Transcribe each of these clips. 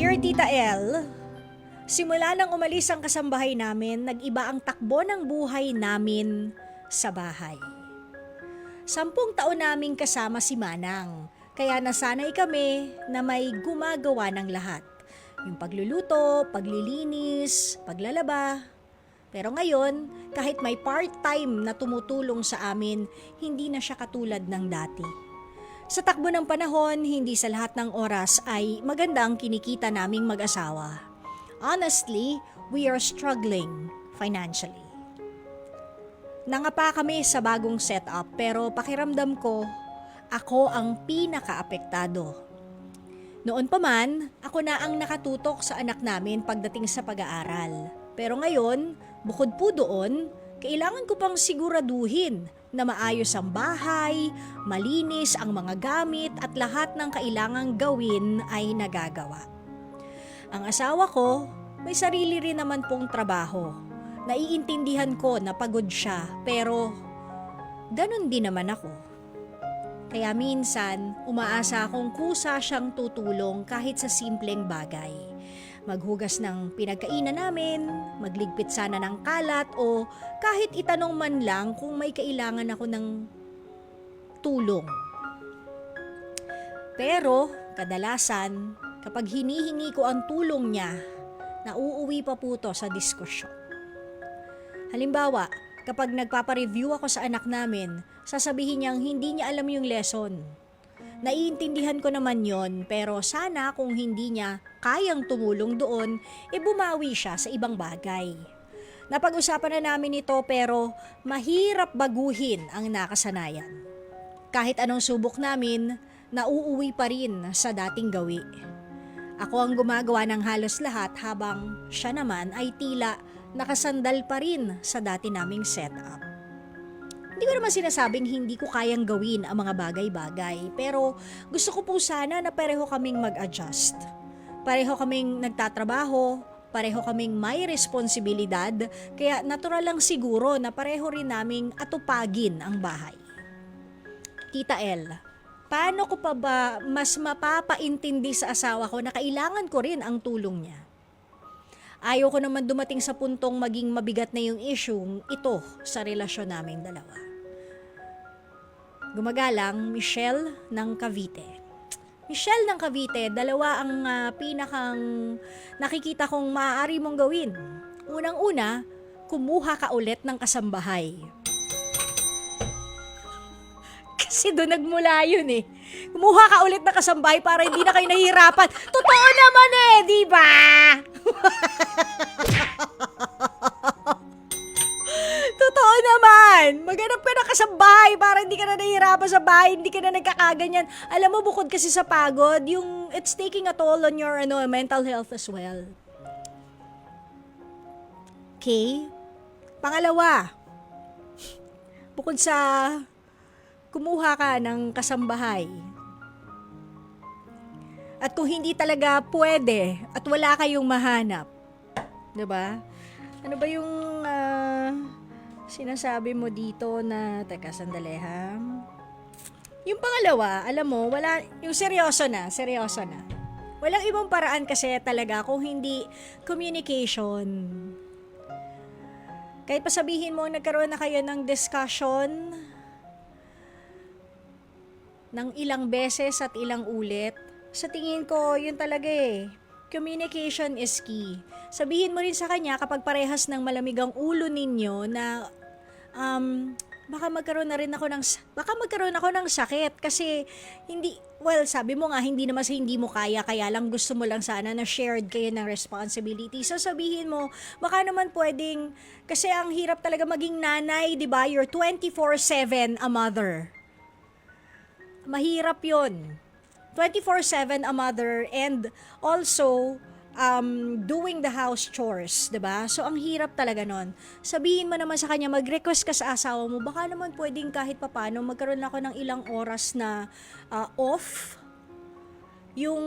Dear Tita El, simula nang umalis ang kasambahay namin, nag-iba ang takbo ng buhay namin sa bahay. 10 taon naming kasama si Manang, kaya nasanay kami na may gumagawa ng lahat. Yung pagluluto, paglilinis, paglalaba. Pero ngayon, kahit may part-time na tumutulong sa amin, hindi na siya katulad ng dati. Sa takbo ng panahon, hindi sa lahat ng oras ay maganda ang kinikita naming mag-asawa. Honestly, we are struggling financially. Nangapa kami sa bagong setup pero pakiramdam ko, ako ang pinaka-apektado. Noon pa man, ako na ang nakatutok sa anak namin pagdating sa pag-aaral. Pero ngayon, bukod po doon, kailangan ko pang siguraduhin na maayos ang bahay, malinis ang mga gamit at lahat ng kailangang gawin ay nagagawa. Ang asawa ko, may sarili rin naman pong trabaho. Naiintindihan ko na pagod siya pero ganun din naman ako. Kaya minsan, umaasa akong kusa siyang tutulong kahit sa simpleng bagay. Maghugas ng pinagkainan namin, magligpit sana ng kalat o kahit itanong man lang kung may kailangan ako ng tulong. Pero kadalasan, kapag hinihingi ko ang tulong niya, nauuwi pa po to sa diskusyon. Halimbawa, kapag nagpapareview ako sa anak namin, sasabihin niyang hindi niya alam yung lesson. Naiintindihan ko naman yon, pero sana kung hindi niya kayang tumulong doon, bumawi siya sa ibang bagay. Napag-usapan na namin ito pero mahirap baguhin ang nakasanayan. Kahit anong subok namin, nauuwi pa rin sa dating gawi. Ako ang gumagawa ng halos lahat habang siya naman ay tila nakasandal pa rin sa dati naming setup. Hindi ko naman sinasabing hindi ko kayang gawin ang mga bagay-bagay, pero gusto ko po sana na pareho kaming mag-adjust. Pareho kaming nagtatrabaho, pareho kaming may responsibilidad, kaya natural lang siguro na pareho rin naming atupagin ang bahay. Tita El, paano ko pa ba mas mapapaintindi sa asawa ko na kailangan ko rin ang tulong niya? Ayaw ko naman dumating sa puntong maging mabigat na yung issue ito sa relasyon naming dalawa. Gumagalang, Michelle ng Cavite. Michelle ng Cavite, dalawa ang pinakang nakikita kong maaari mong gawin. Unang-una, kumuha ka ulit ng kasambahay. Kasi doon nagmula yun eh. Kumuha ka ulit ng kasambahay para hindi na kayo nahihirapan. Totoo naman eh, di ba? Totoo naman. Maghanap ka ng kasambahay para hindi ka na nahihirapan sa bahay, hindi ka na nagkakaganyan. Alam mo, bukod kasi sa pagod, yung it's taking a toll on your mental health as well. Okay? Pangalawa, bukod sa kumuha ka ng kasambahay, at kung hindi talaga pwede at wala kayong mahanap, 'di ba? Ano ba yung sinasabi mo dito na, teka sandali ha. Yung pangalawa, alam mo, wala, yung seryoso na. Walang ibang paraan kasi talaga kung hindi communication. Kahit pa sabihin mo, nagkaroon na kayo ng discussion ng ilang beses at ilang ulit, sa tingin ko, yun talaga eh. Communication is key. Sabihin mo rin sa kanya kapag parehas ng malamig ang ulo ninyo na baka magkaroon ako ng sakit kasi sabi mo nga hindi naman sa hindi mo kaya lang gusto mo lang sana na shared kayo ng responsibility. So sabihin mo, baka naman pwedeng, kasi ang hirap talaga maging nanay, 'di ba? You're 24/7 a mother. Mahirap 'yon. 24/7 a mother and also doing the house chores, 'di ba? So ang hirap talaga nun. Sabihin mo naman sa kanya, mag-request ka sa asawa mo, baka naman pwedeng kahit papaano magkaroon ako ng ilang oras na off. Yung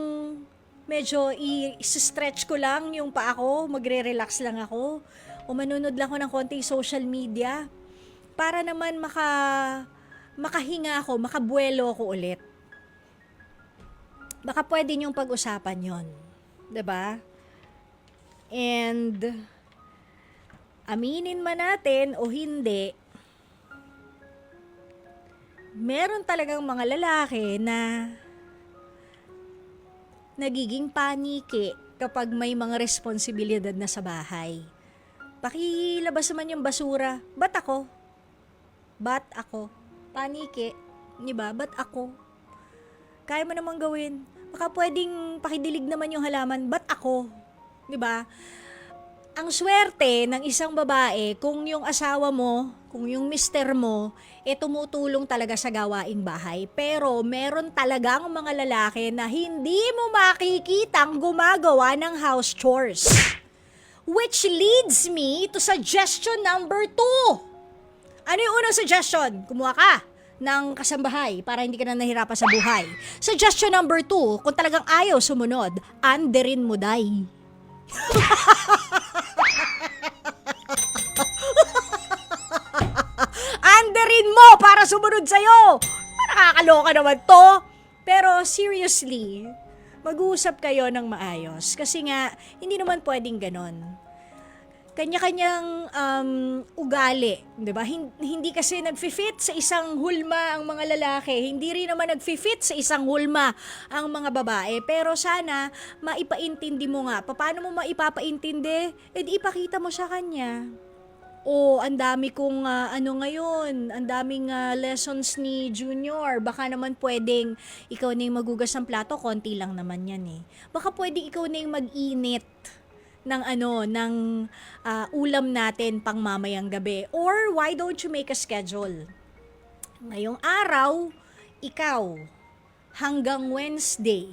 medyo i-stretch ko lang yung paa ko, magre-relax lang ako, o manunod lang ako ng konting social media para naman makahinga ako, makabuelo ako ulit. Baka pwede niyong pag-usapan yon. 'Diba? And aminin man natin o hindi, meron talagang mga lalaki na nagiging paniki kapag may mga responsibilidad na sa bahay. Pakilabas naman yung basura. Ba't ako? Ba't ako? Paniki. Diba? Ba't ako? Kaya mo namang gawin. Baka pwedeng pakidilig naman yung halaman. Ba't ako? Diba? Ang swerte ng isang babae kung yung asawa mo, kung yung mister mo, tumutulong talaga sa gawaing bahay. Pero meron talagang mga lalaki na hindi mo makikitang gumagawa ng house chores. Which leads me to suggestion number 2. Ano yung unang suggestion? Kumuha ka ng kasambahay para hindi ka na nahirapan sa buhay. Suggestion number 2, kung talagang ayaw sumunod, anderin mo day. Anderin mo para sumunod sa'yo. Nakakaloka naman to. Pero seriously, mag-uusap kayo ng maayos. Kasi nga, hindi naman pwedeng ganon. Kanya-kanyang ugali, 'di ba? Hindi kasi nagfi-fit sa isang hulma ang mga lalaki, hindi rin naman nagfi-fit sa isang hulma ang mga babae. Pero sana maipaintindi mo nga. Paano mo maipapaintindi? Ipakita mo sa kanya. Ang dami kong ngayon, ang daming lessons ni Junior. Baka naman pwedeng ikaw na yung magugas ng plato, konti lang naman yan eh. Baka pwedeng ikaw na yung mag-init ng ulam natin pang mamayang gabi. Or why don't you make a schedule? Ngayong araw, ikaw, hanggang Wednesday.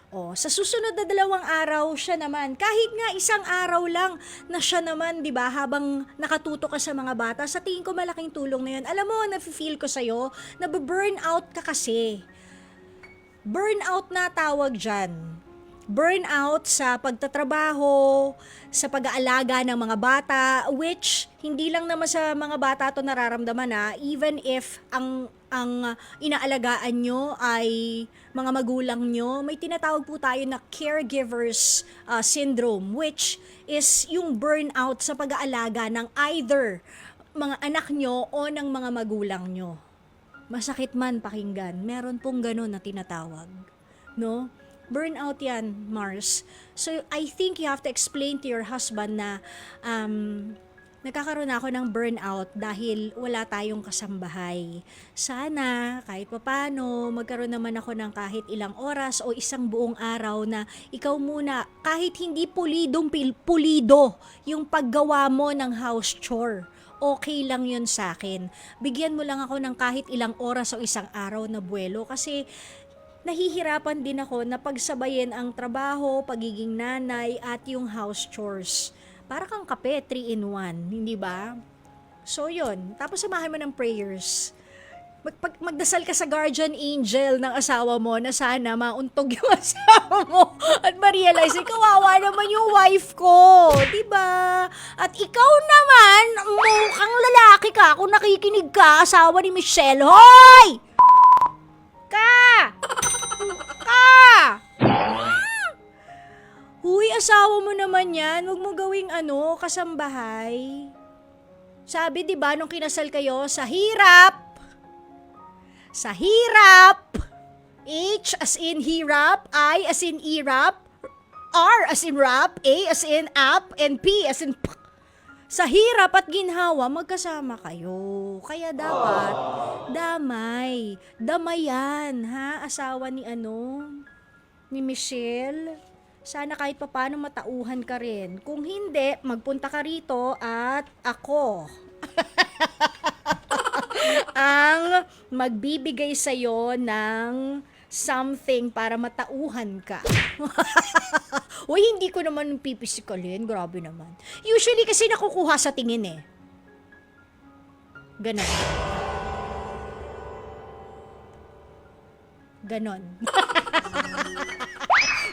Sa susunod na 2 araw, siya naman. Kahit nga isang araw lang na siya naman, di ba, habang nakatuto ka sa mga bata, sa tingin ko malaking tulong na yun. Alam mo, nafe-feel ko sa'yo, nababurnout ka kasi. Burnout na tawag dyan. Burnout sa pagtatrabaho, sa pag-aalaga ng mga bata, which hindi lang naman sa mga bata to nararamdaman even if ang inaalagaan nyo ay mga magulang nyo, may tinatawag po tayo na caregivers syndrome, which is yung burnout sa pag-aalaga ng either mga anak nyo o ng mga magulang nyo. Masakit man pakinggan, meron pong ganun na tinatawag. No? Burnout yan, Mars. So, I think you have to explain to your husband na nagkakaroon ako ng burnout dahil wala tayong kasambahay. Sana, kahit papano, magkaroon naman ako ng kahit ilang oras o isang buong araw na ikaw muna, kahit hindi pulido yung paggawa mo ng house chore. Okay lang yun sa akin. Bigyan mo lang ako ng kahit ilang oras o isang araw na buwelo kasi nahihirapan din ako na pagsabayin ang trabaho, pagiging nanay, at yung house chores. Para kang kape, 3-in-1, hindi ba? So, yun. Tapos samahan mo ng prayers. Magdasal ka sa guardian angel ng asawa mo na sana mauntog yung asawa mo at ma-realize, kawawa naman yung wife ko, diba? At ikaw naman, mukhang lalaki ka kung nakikinig ka, asawa ni Michelle. Hoy! Huy, asawa mo naman yan. Huwag mo gawing kasambahay. Sabi, di ba, nung kinasal kayo, sa hirap, H as in hirap, I as in irap, R as in rap, A as in app, and P as in p. Sa hirap at ginhawa, magkasama kayo. Kaya dapat, damayan, ha? Asawa ni ni Michelle. Sana kahit papaano matauhan ka rin. Kung hindi, magpunta ka rito at ako ang magbibigay sa'yo ng something para matauhan ka. Uy, hindi ko naman pipisikalin. Grabe naman. Usually kasi nakukuha sa tingin eh. Ganon.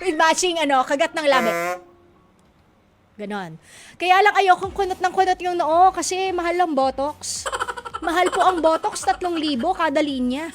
With matching kagat ng labi. Ganon. Kaya lang ayokong kunot ng kunot yung noo kasi mahal ang botox. Mahal po ang botox, 3,000 kada linya.